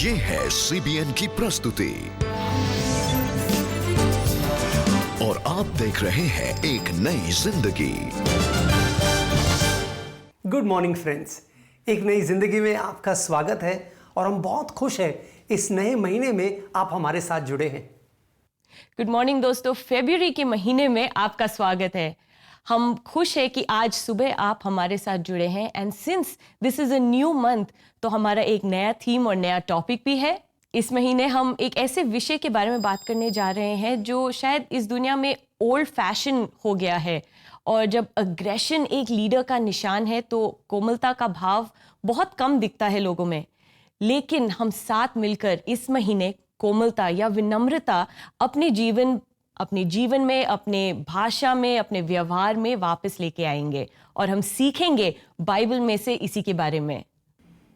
ये है सीबीएन की प्रस्तुति और आप देख रहे हैं एक नई जिंदगी। गुड मॉर्निंग फ्रेंड्स, एक नई जिंदगी में आपका स्वागत है और हम बहुत खुश हैं इस नए महीने में आप हमारे साथ जुड़े हैं। गुड मॉर्निंग दोस्तों, फरवरी के महीने में आपका स्वागत है। हम खुश हैं कि आज सुबह आप हमारे साथ जुड़े हैं and since this is a new month तो हमारा एक नया थीम और नया टॉपिक भी है। इस महीने हम एक ऐसे विषय के बारे में बात करने जा रहे हैं जो शायद इस दुनिया में ओल्ड फैशन हो गया है और जब अग्रेशन एक लीडर का निशान है तो कोमलता का भाव बहुत कम दिखता है लोगों में। लेकिन हम साथ मिलकर इस महीने कोमलता या विनम्रता अपने जीवन में, अपने भाषा में, अपने व्यवहार में वापस लेके आएंगे और हम सीखेंगे बाइबल में से इसी के बारे में।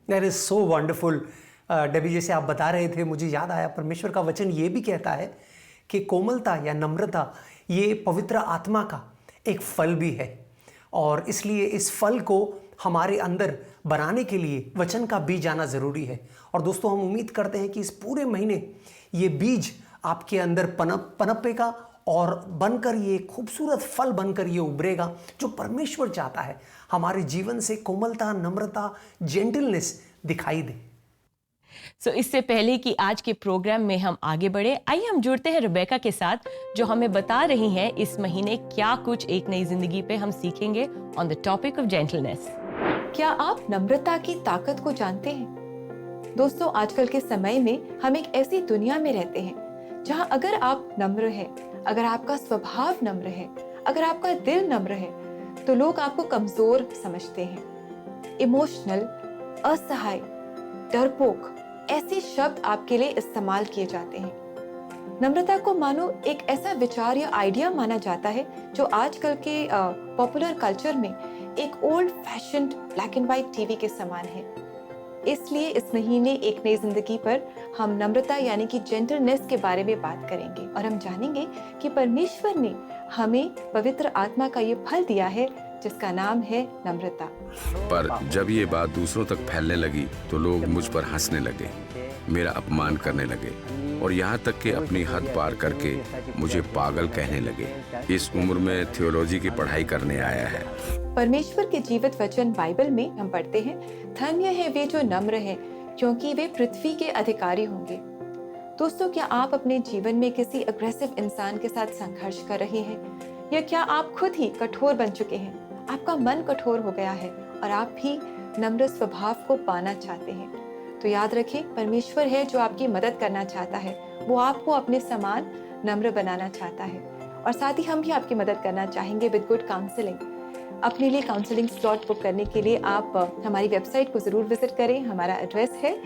That is so wonderful. Debbie, जैसे आप बता रहे थे मुझे याद आया, परमेश्वर का वचन ये भी कहता है कि कोमलता या नम्रता ये पवित्र आत्मा का एक फल भी है और इसलिए इस फल को हमारे अंदर बनाने के लिए वचन का बीज आना ज़रूरी है। और दोस्तों, हम उम्मीद करते हैं कि इस पूरे महीने ये बीज आपके अंदर पनपेगा और बनकर ये खूबसूरत फल बनकर ये उभरेगा जो परमेश्वर चाहता है हमारे जीवन से कोमलता, नम्रता, जेंटलनेस दिखाई दे। इससे पहले कि आज के प्रोग्राम में हम आगे बढ़े, आइए हम जुड़ते हैं रिबेका के साथ जो हमें बता रही हैं इस महीने क्या कुछ एक नई जिंदगी पे हम सीखेंगे on the topic of gentleness. क्या आप नम्रता की ताकत को जानते हैं? दोस्तों, आजकल के समय में हम एक ऐसी दुनिया में रहते हैं जहां अगर आप नम्र हैं, अगर आपका स्वभाव नम्र है, अगर आपका दिल नम्र है, तो लोग आपको कमजोर समझते हैं। इमोशनल, असहाय, डरपोक ऐसे शब्द आपके लिए इस्तेमाल किए जाते हैं। नम्रता को मानो एक ऐसा विचार या आइडिया माना जाता है जो आजकल के पॉपुलर कल्चर में एक old fashioned black and white TV के समान है। इसलिए इस महीने एक नई जिंदगी पर हम नम्रता यानी कि जेंटलनेस के बारे में बात करेंगे और हम जानेंगे कि परमेश्वर ने हमें पवित्र आत्मा का ये फल दिया है जिसका नाम है नम्रता। पर जब ये बात दूसरों तक फैलने लगी तो लोग मुझ पर हंसने लगे, मेरा अपमान करने लगे और यहाँ तक कि अपनी हद पार करके मुझे पागल कहने लगे। इस उम्र में थियोलॉजी की पढ़ाई करने आया है। परमेश्वर के जीवित वचन बाइबल में हम पढ़ते हैं, धन्य है वे जो नम्र हैं क्योंकि वे पृथ्वी के अधिकारी होंगे। दोस्तों, क्या आप अपने जीवन में किसी अग्रेसिव इंसान के साथ संघर्ष कर रहे हैं या क्या आप खुद ही कठोर बन चुके हैं? आपका मन कठोर हो गया है और आप भी नम्र स्वभाव को पाना चाहते हैं, तो याद रखें, परमेश्वर है जो आपकी मदद करना चाहता है। वो आपको अपने समान नम्र बनाना चाहता है और साथ ही हम भी आपकी मदद करना चाहेंगे विद गुड काउंसलिंग। अपने लिए काउंसलिंग स्लॉट बुक करने के लिए आप हमारी वेबसाइट को जरूर विजिट करें। हमारा एड्रेस है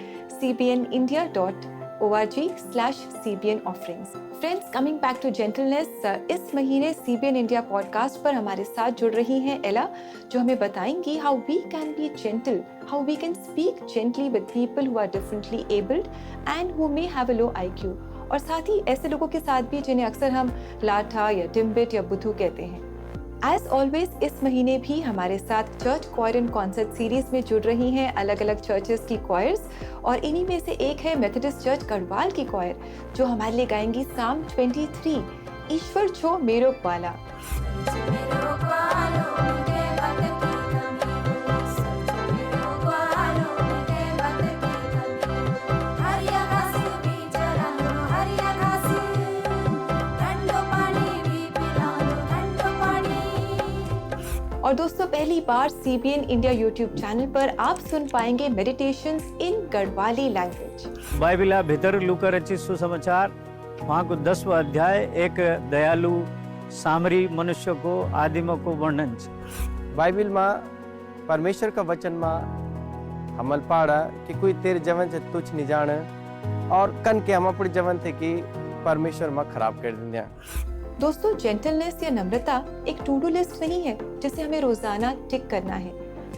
cbnindia.org/cbnofferings। Friends, coming back to gentleness, इस महीने CBN इंडिया पॉडकास्ट पर हमारे साथ जुड़ रही हैं एला, जो हमें बताएंगी how we can be gentle, how we can speak gently with people who are differently abled and who may have a low IQ, और साथ ही ऐसे लोगों के साथ भी जिन्हें अक्सर हम लाठा या डिम्बिट या बुद्धू कहते हैं। एज ऑलवेज इस महीने भी हमारे साथ church choir and concert series में जुड़ रही हैं अलग अलग चर्चेस की क्वायर्स, और इन्हीं में से एक है मेथोडिस्ट चर्च गढ़वाल की क्वायर जो हमारे लिए गाएंगी साम 23, ईश्वर छो मेरो ग्वाला। और दोस्तों, पहली बार CBN इंडिया YouTube चैनल पर आप सुन पाएंगे मेडिटेशंस इन गढ़वाली लैंग्वेज। बाइबिला भीतर लूका रचित सुसमाचार वहाँ को 10वां अध्याय एक दयालु सामरी मनुष्य को आदिम को वर्णन छे। बाइबिल में परमेश्वर का वचन में हमल पाड़ा कि कोई तेरे जवन से तुच्छ नहीं जाने और कन के हम अपने जवन थे कि परमेश्वर में खराब कर दिया। दोस्तों, जेंटलनेस या नम्रता एक टू डू लिस्ट नहीं है जिसे हमें रोजाना टिक करना है,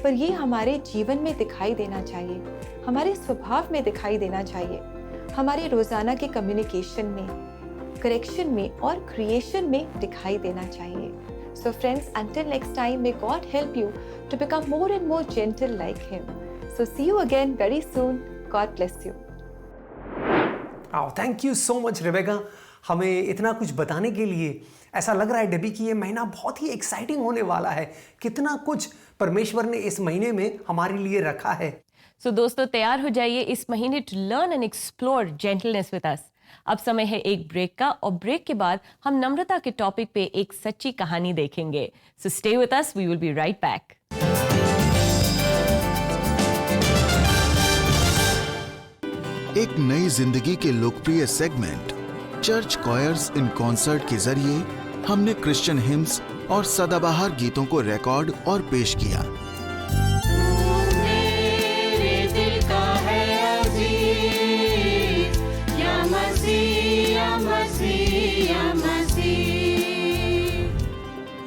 पर ये हमारे जीवन में दिखाई देना चाहिए, हमारे स्वभाव में दिखाई देना चाहिए, हमारे रोजाना के कम्युनिकेशन में, करेक्शन में और क्रिएशन में दिखाई देना चाहिए। So friends, until next time, may God help you to become more and more gentle like Him. So see you again very soon. God bless you. Thank you so much Rebecca, हमें इतना कुछ बताने के लिए। ऐसा लग रहा है डेबी कि ये महीना बहुत ही एक्साइटिंग होने वाला है। कितना कुछ परमेश्वर ने इस महीने में हमारे लिए रखा है। सो दोस्तों, तैयार हो जाइए इस महीने to learn and explore gentleness with us. अब समय है एक ब्रेक का, और ब्रेक के बाद हम नम्रता के टॉपिक पे एक सच्ची कहानी देखेंगे। So stay with us, we will be right back. एक नई जिंदगी के लोकप्रिय segment church choirs in concert के जरिए हमने क्रिश्चियन हिम्स और सदाबहार गीतों को रिकॉर्ड और पेश किया।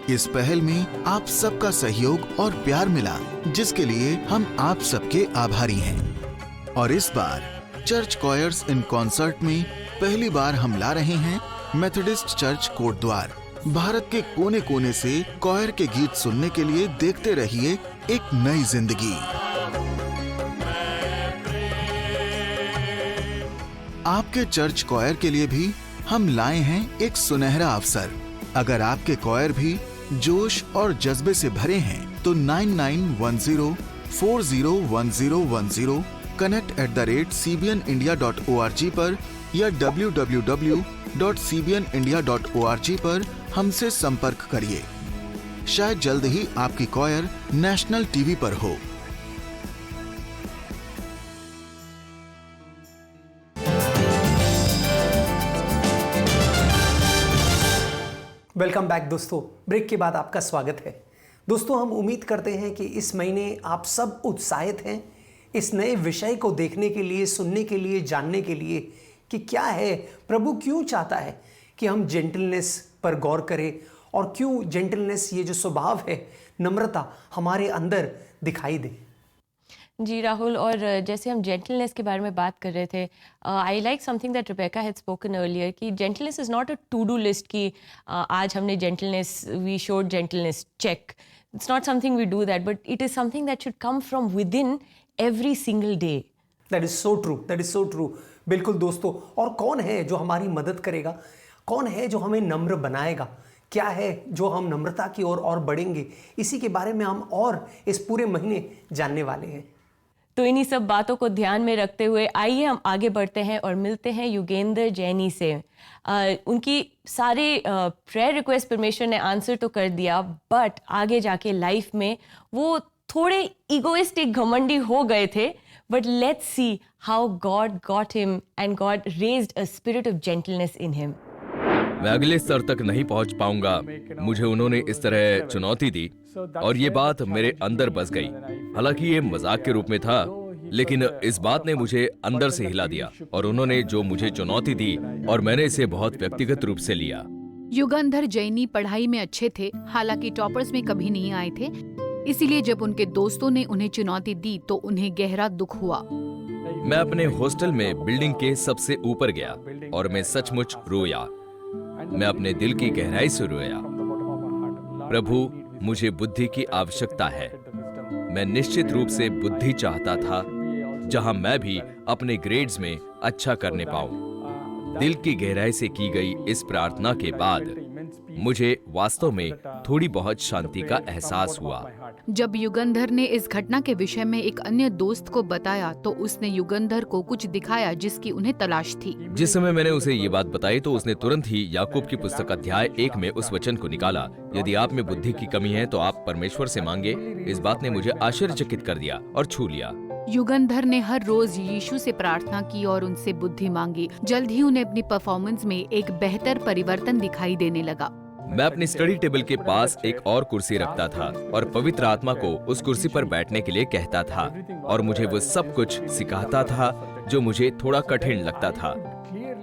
इस पहल में आप सबका सहयोग और प्यार मिला, जिसके लिए हम आप सबके आभारी हैं। और इस बार चर्च कॉयर्स इन कॉन्सर्ट में पहली बार हम ला रहे हैं मेथोडिस्ट चर्च कोटद्वार। भारत के कोने कोने से कॉयर के गीत सुनने के लिए देखते रहिए एक नई जिंदगी। आपके चर्च कॉयर के लिए भी हम लाए हैं एक सुनहरा अवसर। अगर आपके कॉयर भी जोश और जज्बे से भरे हैं तो 9910401010 connect@cbnindia.org पर या www.cbnindia.org पर हमसे संपर्क करिए। शायद जल्द ही आपकी कॉयर नेशनल टीवी पर हो। वेलकम बैक दोस्तों, ब्रेक के बाद आपका स्वागत है। दोस्तों, हम उम्मीद करते हैं कि इस महीने आप सब उत्साहित हैं इस नए विषय को देखने के लिए, सुनने के लिए, जानने के लिए कि क्या है, प्रभु क्यों चाहता है कि हम जेंटलनेस पर गौर करें और क्यों जेंटलनेस, ये जो स्वभाव है, नम्रता हमारे अंदर दिखाई दे। जी राहुल, और जैसे हम जेंटलनेस के बारे में बात कर रहे थे, I like something that Rebecca had spoken earlier कि gentleness is not a to do list कि आज हमने gentleness, we showed gentleness, check. It's not something we do that, but it is something that should come from within every single day. That is so true, that is so true. बिल्कुल दोस्तों, और कौन है जो हमारी मदद करेगा, कौन है जो हमें नम्र बनाएगा, क्या है जो हम नम्रता की ओर और बढ़ेंगे, इसी के बारे में हम और इस पूरे महीने जानने वाले हैं। तो इन्हीं सब बातों को ध्यान में रखते हुए आइए हम आगे बढ़ते हैं और मिलते हैं युगेंद्र जैनी से। उनकी सारे प्रेयर रिक्वेस्ट परमेश्वर ने आंसर तो कर दिया, बट आगे जाके लाइफ में वो थोड़े इगोइस्टिक, घमंडी हो गए थे। But let's see how God got him and God raised a spirit of gentleness in him. मैं अगले स्तर तक नहीं पहुंच पाऊंगा, मुझे उन्होंने इस तरह चुनौती दी और ये बात मेरे अंदर बस गई। हालांकि ये मजाक के रूप में था, लेकिन इस बात ने मुझे अंदर से हिला दिया और उन्होंने जो मुझे चुनौती दी और मैंने इसे बहुत व्यक्तिगत रूप से लिया। युगंधर जैनी पढ़ाई में अच्छे थे, हालांकि टॉपर्स में कभी नहीं आए थे। इसीलिए जब उनके दोस्तों ने उन्हें चुनौती दी तो उन्हें गहरा दुख हुआ। मैं अपने हॉस्टल में बिल्डिंग के सबसे ऊपर गया और मैं सचमुच रोया। मैं अपने दिल की गहराई से रोया। प्रभु, मुझे बुद्धि की आवश्यकता है। मैं निश्चित रूप से बुद्धि चाहता था, जहां मैं भी अपने ग्रेड्स में अच्छा करने पाऊं। दिल की गहराई से की गई इस प्रार्थना के बाद मुझे वास्तव में थोड़ी बहुत शांति का एहसास हुआ। जब युगंधर ने इस घटना के विषय में एक अन्य दोस्त को बताया तो उसने युगंधर को कुछ दिखाया जिसकी उन्हें तलाश थी। जिस समय मैंने उसे ये बात बताई तो उसने तुरंत ही याकूब की पुस्तक अध्याय 1 में उस वचन को निकाला, यदि आप में बुद्धि की कमी है तो आप परमेश्वर से मांगे। इस बात ने मुझे आश्चर्यचकित कर दिया और छू लिया। युगंधर ने हर रोज यीशु से प्रार्थना की और उनसे बुद्धि मांगी। जल्द ही उन्हें अपनी परफॉर्मेंस में एक बेहतर परिवर्तन दिखाई देने लगा। मैं अपनी स्टडी टेबल के पास एक और कुर्सी रखता था और पवित्र आत्मा को उस कुर्सी पर बैठने के लिए कहता था और मुझे वो सब कुछ सिखाता था जो मुझे थोड़ा कठिन लगता था।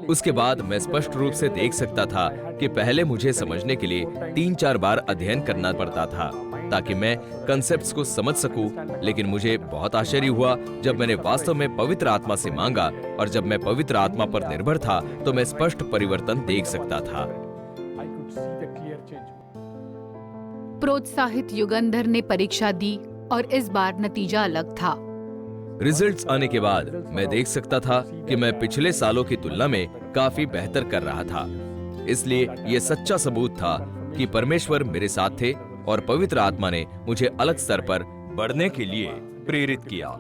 उसके बाद मैं स्पष्ट रूप से देख सकता था कि पहले मुझे समझने के लिए 3-4 बार अध्ययन करना पड़ता था ताकि मैं कंसेप्ट्स को समझ सकूं, लेकिन मुझे बहुत आश्चर्य हुआ जब मैंने वास्तव में पवित्र आत्मा से मांगा और जब मैं पवित्र आत्मा पर निर्भर था तो मैं स्पष्ट परिवर्तन देख सकता था। प्रोत्साहित युगंधर ने परीक्षा दी और इस बार नतीजा अलग था। रिजल्ट्स आने के बाद मैं देख सकता था कि मैं पिछले सालों की तुलना में काफी बेहतर कर रहा था। इसलिए ये सच्चा सबूत था कि परमेश्वर मेरे साथ थे और पवित्र आत्मा ने मुझे अलग स्तर पर बढ़ने के लिए प्रेरित किया।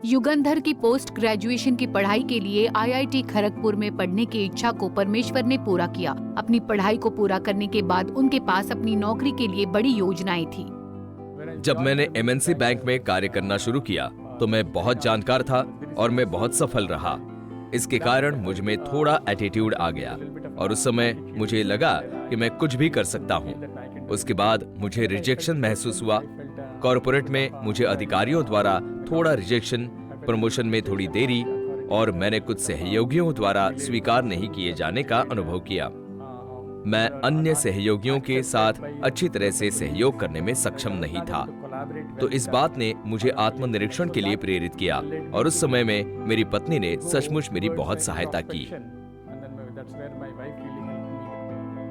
युगंधर की पोस्ट ग्रेजुएशन की पढ़ाई के लिए IIT खड़गपुर में पढ़ने की इच्छा को परमेश्वर ने पूरा किया। अपनी पढ़ाई को पूरा करने के बाद उनके पास अपनी नौकरी के लिए बड़ी योजनाएं थी। जब मैंने MNC बैंक में कार्य करना शुरू किया तो मैं बहुत जानकार था और मैं बहुत सफल रहा। इसके कारण मुझ में थोड़ा एटीट्यूड आ गया और उस समय मुझे लगा कि मैं कुछ भी कर सकता हूँ। उसके बाद मुझे रिजेक्शन महसूस हुआ। कॉर्पोरेट में मुझे अधिकारियों द्वारा थोड़ा रिजेक्शन, प्रमोशन में थोड़ी देरी और मैंने कुछ सहयोगियों द्वारा स्वीकार नहीं किए जाने का अनुभव किया। मैं अन्य सहयोगियों के साथ अच्छी तरह से सहयोग करने में सक्षम नहीं था। तो इस बात ने मुझे आत्मनिरीक्षण के लिए प्रेरित किया और उस समय में मेरी पत्नी ने सचमुच मेरी बहुत सहायता की।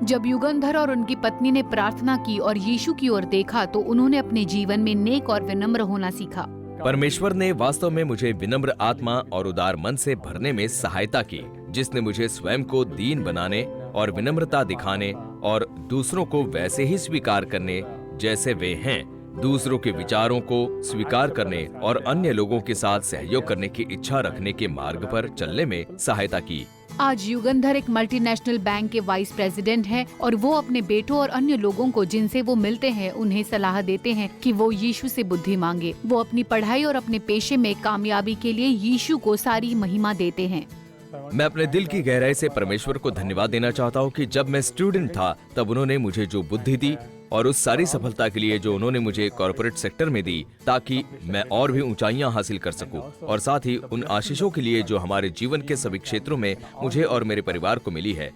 जब युगंधर और उनकी पत्नी ने प्रार्थना की और यीशु की ओर देखा तो उन्होंने अपने जीवन में नेक और विनम्र होना सीखा। परमेश्वर ने वास्तव में मुझे विनम्र आत्मा और उदार मन से भरने में सहायता की, जिसने मुझे स्वयं को दीन बनाने और विनम्रता दिखाने और दूसरों को वैसे ही स्वीकार करने जैसे वे हैं, दूसरों के विचारों को स्वीकार करने और अन्य लोगों के साथ सहयोग करने की इच्छा रखने के मार्ग पर चलने में सहायता की। आज युगंधर एक मल्टीनेशनल बैंक के वाइस प्रेसिडेंट हैं और वो अपने बेटों और अन्य लोगों को जिनसे वो मिलते हैं उन्हें सलाह देते हैं कि वो यीशु से बुद्धि मांगे। वो अपनी पढ़ाई और अपने पेशे में कामयाबी के लिए यीशु को सारी महिमा देते हैं। मैं अपने दिल की गहराई से परमेश्वर को धन्यवाद देना चाहता हूँ कि जब मैं स्टूडेंट था तब उन्होंने मुझे जो बुद्धि दी और उस सारी सफलता के लिए जो उन्होंने मुझे कॉर्पोरेट सेक्टर में दी, ताकि मैं और भी ऊंचाइयां हासिल कर सकूं, और साथ ही उन आशीषों के लिए जो हमारे जीवन के सभी क्षेत्रों में मुझे और मेरे परिवार को मिली है।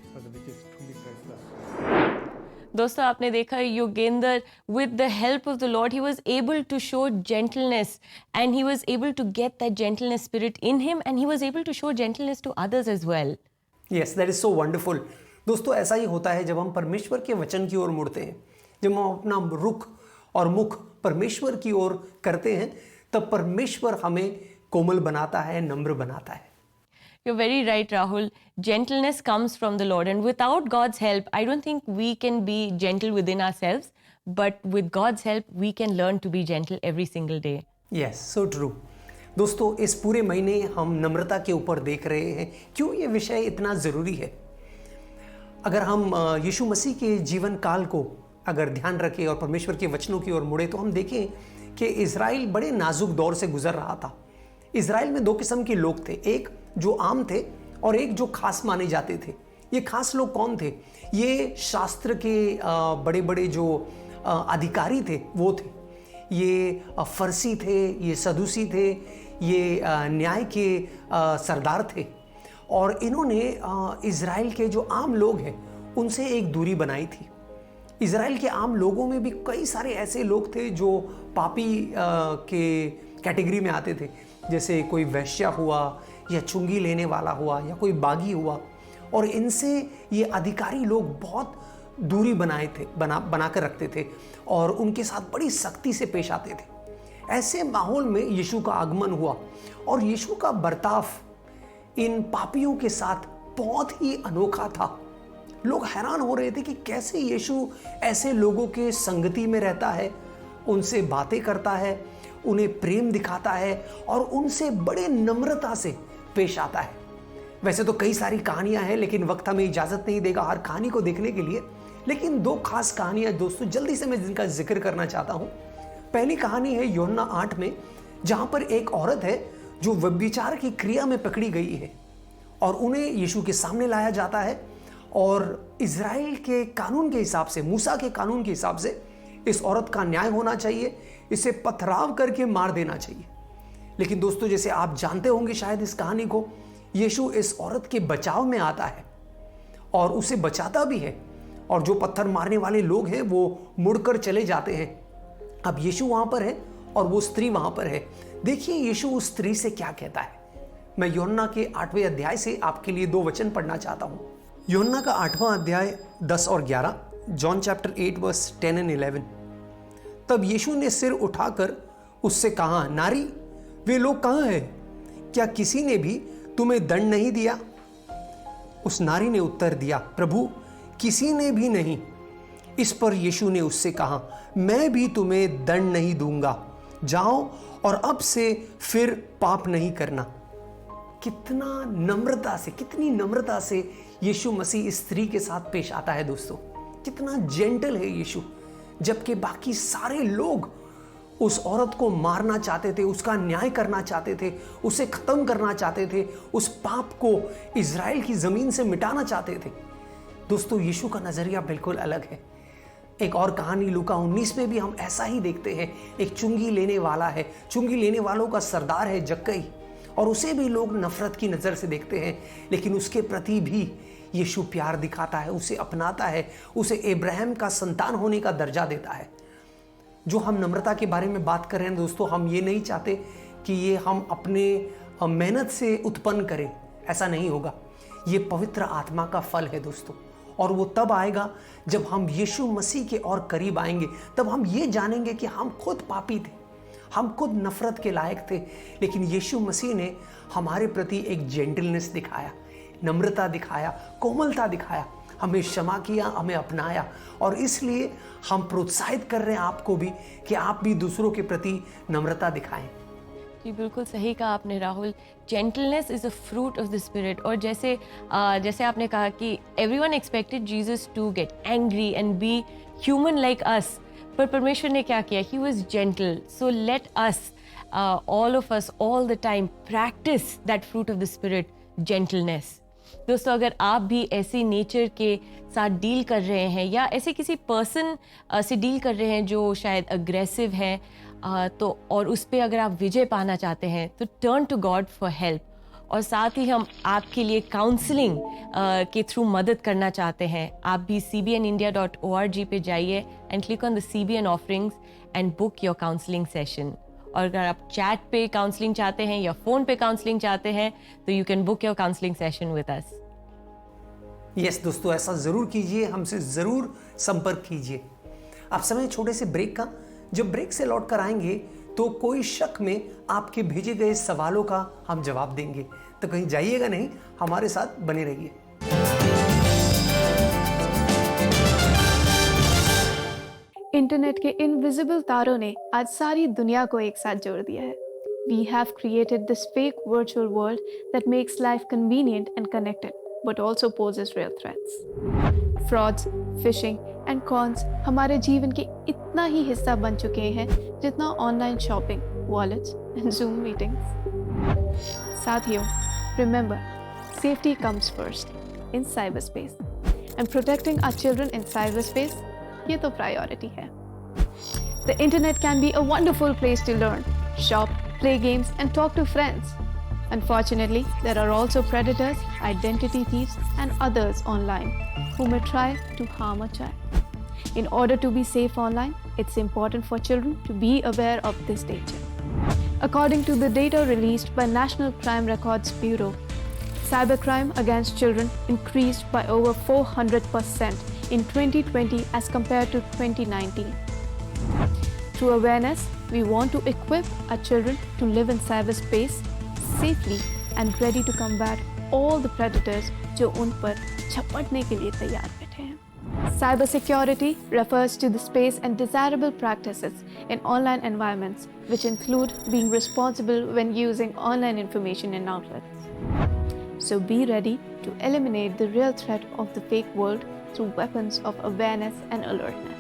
दोस्तों, आपने देखा Yogendra with the help of the Lord he was able to show gentleness and he was able to get that gentleness spirit in him and he was able to show gentleness to others as well. Yes, that is so wonderful. दोस्तों, ऐसा ही होता है जब हम परमेश्वर के वचन की ओर मुड़ते हैं, जब हम अपना रुख और मुख परमेश्वर की ओर करते हैं, तब परमेश्वर हमें कोमल बनाता है, नम्र बनाता है। You're very right, Rahul. Gentleness comes from the Lord, and without God's help, I don't think we can be gentle within ourselves. But with God's help, we can learn to be gentle every single day. Yes, so true. दोस्तों, इस पूरे महीने हम नम्रता के ऊपर देख रहे हैं। क्यों ये विषय इतना ज़रूरी है? अगर हम यीशु मसीह के जीवन काल को अगर ध्यान रखें और परमेश्वर के वचनों की ओर मुड़े तो हम देखें कि इज़राइल बड़े नाजुक दौर से गुजर रहा था। इज़राइल में दो किस्म के लोग थे, एक जो आम थे और एक जो खास माने जाते थे। ये खास लोग कौन थे? ये शास्त्र के बड़े बड़े जो अधिकारी थे वो थे। ये फरसी थे, ये सदूसी थे, ये न्याय के सरदार थे और इन्होंने इज़राइल के जो आम लोग हैं उनसे एक दूरी बनाई थी। इज़राइल के आम लोगों में भी कई सारे ऐसे लोग थे जो पापी के कैटेगरी में आते थे, जैसे कोई वैश्या हुआ या चुंगी लेने वाला हुआ या कोई बागी हुआ, और इनसे ये अधिकारी लोग बहुत दूरी बना कर रखते थे और उनके साथ बड़ी सख्ती से पेश आते थे। ऐसे माहौल में यीशु का आगमन हुआ और यीशु का बर्ताव इन पापियों के साथ बहुत ही अनोखा था। लोग हैरान हो रहे थे कि कैसे यीशु ऐसे लोगों के संगति में रहता है, उनसे बातें करता है, उन्हें प्रेम दिखाता है और उनसे बड़े नम्रता से पेश आता है। वैसे तो कई सारी कहानियां हैं, लेकिन वक्त हमें इजाजत नहीं देगा हर कहानी को देखने के लिए। लेकिन दो खास कहानियां दोस्तों जल्दी से मैं जिनका जिक्र करना चाहता हूं। पहली कहानी है यूहन्ना 8 में, जहां पर एक औरत है जो व्यभिचार की क्रिया में पकड़ी गई है और उन्हें यीशु के सामने लाया जाता है और इज़राइल के कानून के हिसाब से, मूसा के कानून के हिसाब से इस औरत का न्याय होना चाहिए, इसे पथराव करके मार देना चाहिए। लेकिन दोस्तों, जैसे आप जानते होंगे शायद इस कहानी को, यीशु इस औरत के बचाव में आता है और उसे बचाता भी है और जो पत्थर मारने वाले लोग हैं वो मुड़कर चले जाते हैं। अब यीशु वहां पर है और वो स्त्री वहां पर है। देखिए यीशु उस स्त्री से क्या कहता है। मैं यूहन्ना के 8वें अध्याय से आपके लिए दो वचन पढ़ना चाहता हूं। यूहन्ना का 8वां अध्याय 10 और 11, जॉन चैप्टर 8 वर्स 10 एंड 11। तब यीशु ने सिर उठाकर उससे कहा, नारी वे लोग कहाँ हैं? क्या किसी ने भी तुम्हें दंड नहीं दिया? उस नारी ने उत्तर दिया, प्रभु, किसी ने भी नहीं। इस पर यीशु ने उससे कहा, मैं भी तुम्हें दंड नहीं दूंगा, जाओ और अब से फिर पाप नहीं करना। कितना नम्रता से, कितनी नम्रता से यीशु मसीह इस स्त्री के साथ पेश आता है दोस्तों। कितना जेंटल है यीशु, जबकि बाकी सारे लोग उस औरत को मारना चाहते थे, उसका न्याय करना चाहते थे, उसे खत्म करना चाहते थे, उस पाप को इज़राइल की जमीन से मिटाना चाहते थे। दोस्तों, यीशु का नजरिया बिल्कुल अलग है। एक और कहानी लूका 19 में भी हम ऐसा ही देखते हैं। एक चुंगी लेने वाला है, चुंगी लेने वालों का सरदार है जक्कई, और उसे भी लोग नफरत की नज़र से देखते हैं, लेकिन उसके प्रति भी यीशु प्यार दिखाता है, उसे अपनाता है, उसे इब्राहिम का संतान होने का दर्जा देता है। जो हम नम्रता के बारे में बात कर रहे हैं दोस्तों, हम ये नहीं चाहते कि ये हम अपने मेहनत से उत्पन्न करें, ऐसा नहीं होगा। ये पवित्र आत्मा का फल है दोस्तों, और वो तब आएगा जब हम यीशु मसीह के और करीब आएंगे। तब हम ये जानेंगे कि हम खुद पापी थे, हम खुद नफरत के लायक थे, लेकिन यीशु मसीह ने हमारे प्रति एक जेंटलनेस दिखाया, नम्रता दिखाया, कोमलता दिखाया, हमें क्षमा किया, हमें अपनाया। और इसलिए हम प्रोत्साहित कर रहे हैं आपको भी कि आप भी दूसरों के प्रति नम्रता दिखाएं। जी, बिल्कुल सही कहा आपने Rahul. Gentleness is a fruit of the spirit. और जैसे आपने कहा कि everyone expected Jesus to get angry and be human like us, पर परमेश्वर ने क्या किया? He was gentle. So let us, all of us, all the time practice that fruit of the spirit, gentleness. दोस्तों, अगर आप भी ऐसी नेचर के साथ डील कर रहे हैं या ऐसे किसी पर्सन से डील कर रहे हैं जो शायद अग्रेसिव है, तो और उस पर अगर आप विजय पाना चाहते हैं तो turn to God for help. और साथ ही हम आपके लिए काउंसलिंग के थ्रू मदद करना चाहते हैं। आप भी cbnindia.org पे जाइए and click on the CBN offerings and book your counselling session. और अगर आप चैट पे काउंसलिंग चाहते हैं या फ़ोन पे काउंसलिंग चाहते हैं तो you can book your counselling session with us. Yes दोस्तों, ऐसा ज़रूर कीजिए, हमसे ज़रूर संपर्क कीजिए। आप समय छोटे से ब्रेक का। जब ब्रेक से लौट कर आएंगे तो कोई शक में आपके भेजे गए सवालों का हम जवाब देंगे, तो कहीं जाइएगा नहीं, हमारे साथ बने रहिए। इंटरनेट के इनविजिबल तारों ने आज सारी दुनिया को एक साथ जोड़ दिया है। We have created this fake virtual world that makes life convenient and connected, but also poses real threats. Frauds, phishing and cons हमारे जीवन के इतना ही हिस्सा बन चुके हैं जितना online shopping, wallets and Zoom meetings। साथियों, remember, safety comes first in cyberspace, and protecting our children in cyberspace, ये तो प्रायोरिटी है। The internet can be a wonderful place to learn, shop, play games and talk to friends. Unfortunately, there are also predators, identity thieves and others online who may try to harm a child. In order to be safe online, it's important for children to be aware of this danger. According to the data released by National Crime Records Bureau, cybercrime against children increased by over 400% in 2020 as compared to 2019. Through awareness, we want to equip our children to live in cyberspace safely and ready to combat all the predators जो उन पर झपटने के लिए तैयार बैठे हैं। Cybersecurity refers to the space and desirable practices in online environments, which include being responsible when using online information and outlets. So be ready to eliminate the real threat of the fake world through weapons of awareness and alertness.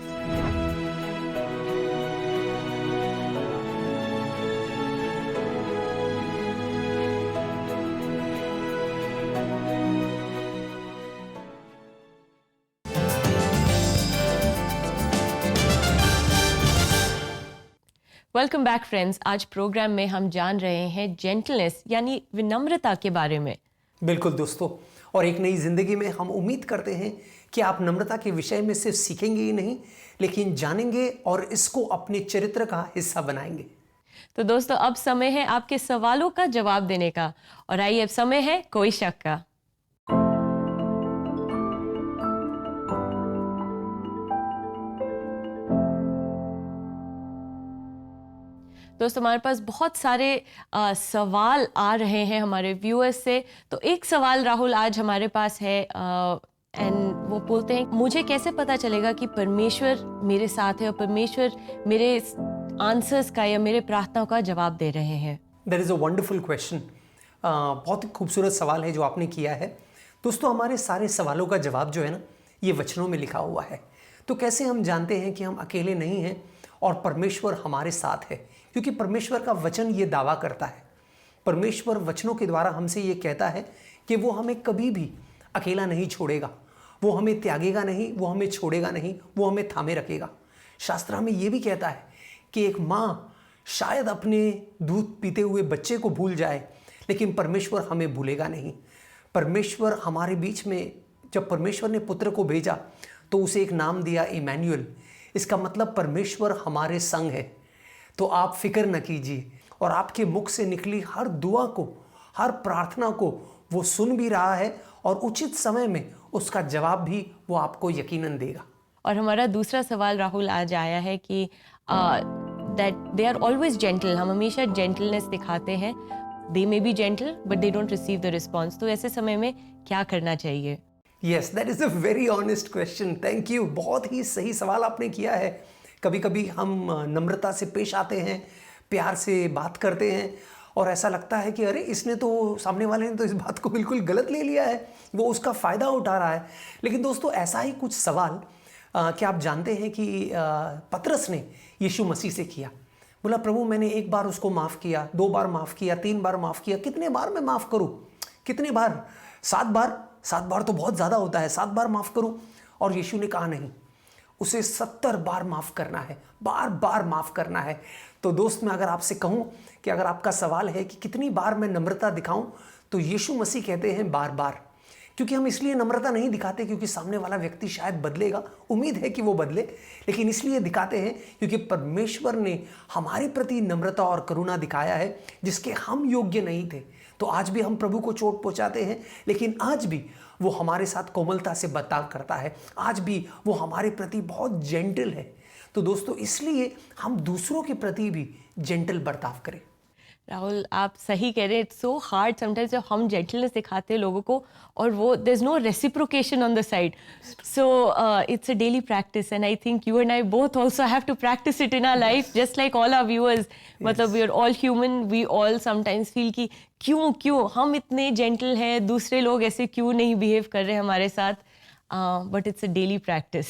Welcome back friends. आज programme में हम जान रहे हैं gentleness यानी विनम्रता के बारे में। बिल्कुल दोस्तों, और एक नई जिंदगी में हम उम्मीद करते हैं कि आप नम्रता के विषय में सिर्फ सीखेंगे ही नहीं, लेकिन जानेंगे और इसको अपने चरित्र का हिस्सा बनाएंगे। तो दोस्तों, अब समय है आपके सवालों का जवाब देने का, और आइए अब समय है कोई शक का। दोस्तों हमारे पास बहुत सारे सवाल आ रहे हैं हमारे व्यूअर्स से। तो एक सवाल राहुल आज हमारे पास है एंड वो बोलते हैं, मुझे कैसे पता चलेगा कि परमेश्वर मेरे साथ है और परमेश्वर मेरे आंसर्स का या मेरे प्रार्थनाओं का जवाब दे रहे हैं? That is a wonderful question. बहुत ही खूबसूरत सवाल है जो आपने किया है। दोस्तों हमारे सारे सवालों का जवाब जो है ना, ये वचनों में लिखा हुआ है। तो कैसे हम जानते हैं कि हम अकेले नहीं हैं और परमेश्वर हमारे साथ है? क्योंकि परमेश्वर का वचन ये दावा करता है, परमेश्वर वचनों के द्वारा हमसे ये कहता है कि वो हमें कभी भी अकेला नहीं छोड़ेगा, वो हमें त्यागेगा नहीं, वो हमें छोड़ेगा नहीं, वो हमें थामे रखेगा। शास्त्र हमें ये भी कहता है कि एक माँ शायद अपने दूध पीते हुए बच्चे को भूल जाए, लेकिन परमेश्वर हमें भूलेगा नहीं। परमेश्वर हमारे बीच में, जब परमेश्वर ने पुत्र को भेजा तो उसे एक नाम दिया इमैनुअल। इसका मतलब परमेश्वर हमारे संग है। तो आप फिक्र न कीजिए, और आपके मुख से निकली हर दुआ को, हर प्रार्थना को वो सुन भी रहा है और उचित समय में उसका जवाब भी वो आपको यकीनन देगा। और हमारा दूसरा सवाल राहुल आज आया है कि that they are always gentle, हम हमेशा जेंटलनेस दिखाते हैं, they may be gentle but they don't receive the response. तो ऐसे समय में क्या करना चाहिए? Yes, that is a very honest question. Thank you, बहुत ही सही सवाल आपने किया है। कभी कभी हम नम्रता से पेश आते हैं, प्यार से बात करते हैं और ऐसा लगता है कि अरे इसने तो, सामने वाले ने तो इस बात को बिल्कुल गलत ले लिया है, वो उसका फ़ायदा उठा रहा है। लेकिन दोस्तों ऐसा ही कुछ सवाल क्या आप जानते हैं कि पतरस ने यीशु मसीह से किया। बोला, प्रभु मैंने एक बार उसको माफ़ किया, 2 बार माफ़ किया, 3 बार माफ़ किया, कितने बार मैं माफ़ करूं? कितने बार? 7 बार? 7 बार तो बहुत ज़्यादा होता है, 7 बार माफ़ करूं? और यीशु ने कहा नहीं, उसे 70 बार माफ़ करना है, बार बार माफ़ करना है। तो दोस्त मैं अगर आपसे कहूं कि अगर आपका सवाल है कि कितनी बार मैं नम्रता दिखाऊं, तो यीशु मसीह कहते हैं बार बार। क्योंकि हम इसलिए नम्रता नहीं दिखाते क्योंकि सामने वाला व्यक्ति शायद बदलेगा, उम्मीद है कि वो बदले, लेकिन इसलिए दिखाते हैं क्योंकि परमेश्वर ने हमारे प्रति नम्रता और करुणा दिखाया है जिसके हम योग्य नहीं थे। तो आज भी हम प्रभु को चोट पहुंचाते हैं, लेकिन आज भी वो हमारे साथ कोमलता से बर्ताव करता है, आज भी वो हमारे प्रति बहुत जेंटल है। तो दोस्तों इसलिए हम दूसरों के प्रति भी जेंटल बर्ताव करें। राहुल आप सही कह रहे हैं, इट्स सो हार्ड समटाइम्स जब हम जेंटलनेस दिखाते हैं लोगों को और वो there is no reciprocation on the side. So it's a daily practice and I think you and I both also have to practice it in our life just like all our viewers. मतलब we are all human, we all sometimes feel कि क्यों हम इतने gentle हैं, दूसरे लोग ऐसे क्यों नहीं बिहेव कर रहे हमारे साथ, but it's a daily practice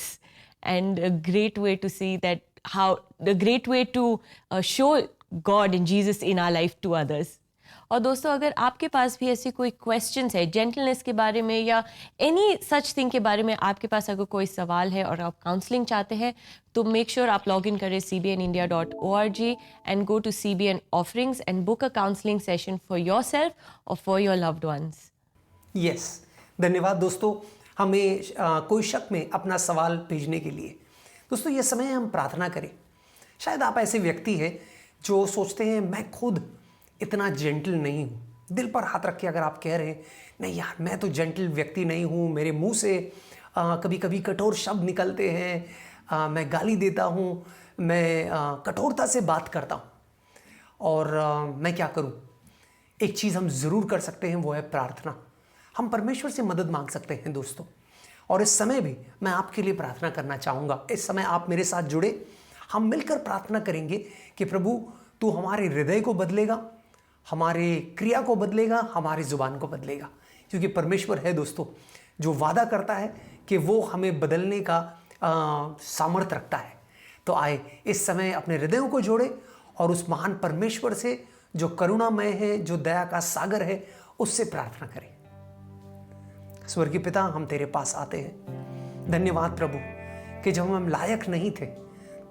and a great way to see that how the great way to show God and Jesus in our life to others। और दोस्तों अगर आपके पास भी ऐसी कोई क्वेश्चंस है जेंटलनेस के बारे में या एनी सच थिंग के बारे में, आपके पास अगर कोई सवाल है और आप काउंसलिंग चाहते हैं, तो मेक श्योर आप लॉग इन करें cbnindia.org and go to CBN offerings and book a counselling session for yourself और for your loved ones. Yes, धन्यवाद दोस्तों हमें कोई शक में अपना सवाल भेजने के लिए। दोस्तों ये समय हम प्रार्थना करें। शायद आप ऐसे व्यक्ति हैं जो सोचते हैं मैं खुद इतना जेंटल नहीं हूँ। दिल पर हाथ रख के अगर आप कह रहे हैं नहीं यार मैं तो जेंटल व्यक्ति नहीं हूँ, मेरे मुंह से कभी कभी कठोर शब्द निकलते हैं, मैं गाली देता हूँ, मैं कठोरता से बात करता हूँ, और मैं क्या करूँ? एक चीज़ हम ज़रूर कर सकते हैं, वो है प्रार्थना। हम परमेश्वर से मदद मांग सकते हैं दोस्तों। और इस समय भी मैं आपके लिए प्रार्थना करना चाहूँगा। इस समय आप मेरे साथ जुड़े, हम मिलकर प्रार्थना करेंगे कि प्रभु तू हमारे हृदय को बदलेगा, हमारे क्रिया को बदलेगा, हमारी ज़ुबान को बदलेगा। क्योंकि परमेश्वर है दोस्तों जो वादा करता है कि वो हमें बदलने का सामर्थ्य रखता है। तो आए इस समय अपने हृदयों को जोड़े और उस महान परमेश्वर से जो करुणामय है, जो दया का सागर है, उससे प्रार्थना करें। स्वर्गीय पिता, हम तेरे पास आते हैं। धन्यवाद प्रभु कि जब हम लायक नहीं थे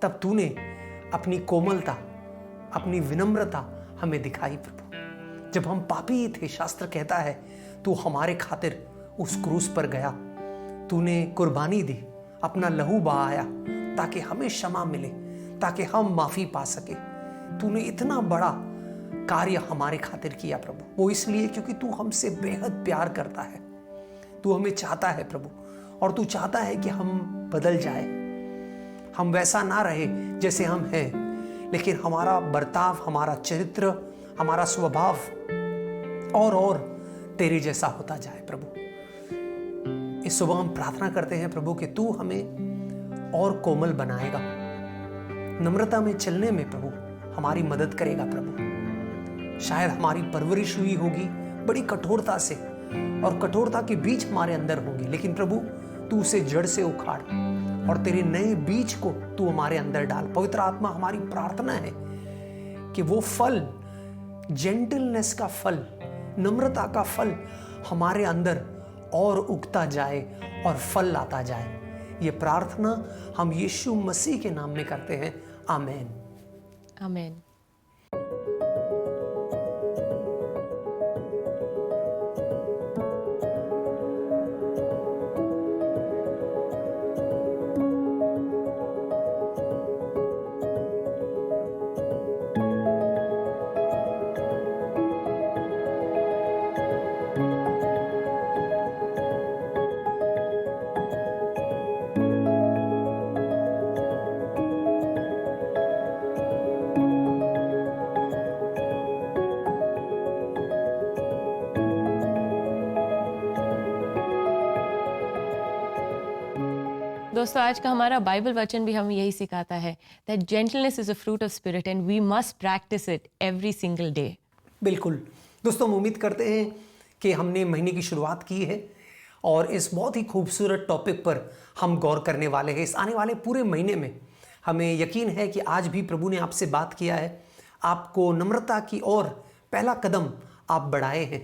तब तूने अपनी कोमलता, अपनी विनम्रता हमें दिखाई प्रभु। जब हम पापी थे, शास्त्र कहता है तू हमारे खातिर उस क्रूस पर गया, तूने कुर्बानी दी, अपना लहू बहाया ताकि हमें क्षमा मिले, ताकि हम माफ़ी पा सके। तूने इतना बड़ा कार्य हमारे खातिर किया प्रभु। वो इसलिए क्योंकि तू हमसे बेहद प्यार करता है, तू हमें चाहता है प्रभु, और तू चाहता है कि हम बदल जाए, हम वैसा ना रहे जैसे हम हैं, लेकिन हमारा बर्ताव, हमारा चरित्र, हमारा स्वभाव और तेरे जैसा होता जाए प्रभु। इस सुबह हम प्रार्थना करते हैं प्रभु कि तू हमें और कोमल बनाएगा, नम्रता में चलने में प्रभु हमारी मदद करेगा प्रभु। शायद हमारी परवरिश हुई होगी बड़ी कठोरता से और कठोरता के बीज हमारे अंदर होंगे, लेकिन प्रभु तू उसे जड़ से उखाड़ और तेरे नए बीज को तू हमारे अंदर डाल। पवित्र आत्मा, हमारी प्रार्थना है कि वो फल, जेंटलनेस का फल, नम्रता का फल हमारे अंदर और उगता जाए और फल लाता जाए। ये प्रार्थना हम यीशु मसीह के नाम में करते हैं। आमीन। आमीन। दोस्तों, आज का हमारा बाइबल वचन भी हमें यही सिखाता है that gentleness is a fruit of spirit and we must practice it every single day. बिल्कुल दोस्तों, हम उम्मीद करते हैं कि हमने महीने की शुरुआत की है और इस बहुत ही खूबसूरत टॉपिक पर हम गौर करने वाले हैं। इस आने वाले पूरे महीने में हमें यकीन है कि आज भी प्रभु ने आपसे बात किया है, आपको नम्रता की ओर पहला कदम आप बढ़ाए हैं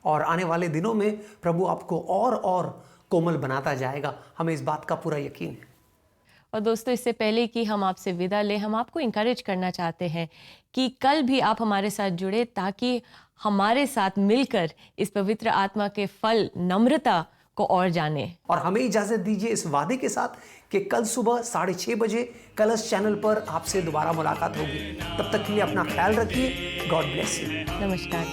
और आने वाले दिनों में प्रभु आपको और कोमल बनाता जाएगा। हमें इस बात का पूरा यकीन है। और दोस्तों, इससे पहले कि हम आपसे विदा लें, हम आपको इंकरेज करना चाहते हैं कि कल भी आप हमारे साथ जुड़े ताकि हमारे साथ मिलकर इस पवित्र आत्मा के फल नम्रता को और जाने। और हमें इजाजत दीजिए इस वादे के साथ कि कल सुबह 6:30 बजे कलश चैनल पर आपसे दोबारा मुलाकात होगी। तब तक के लिए अपना ख्याल रखिए। God bless you. नमस्कार।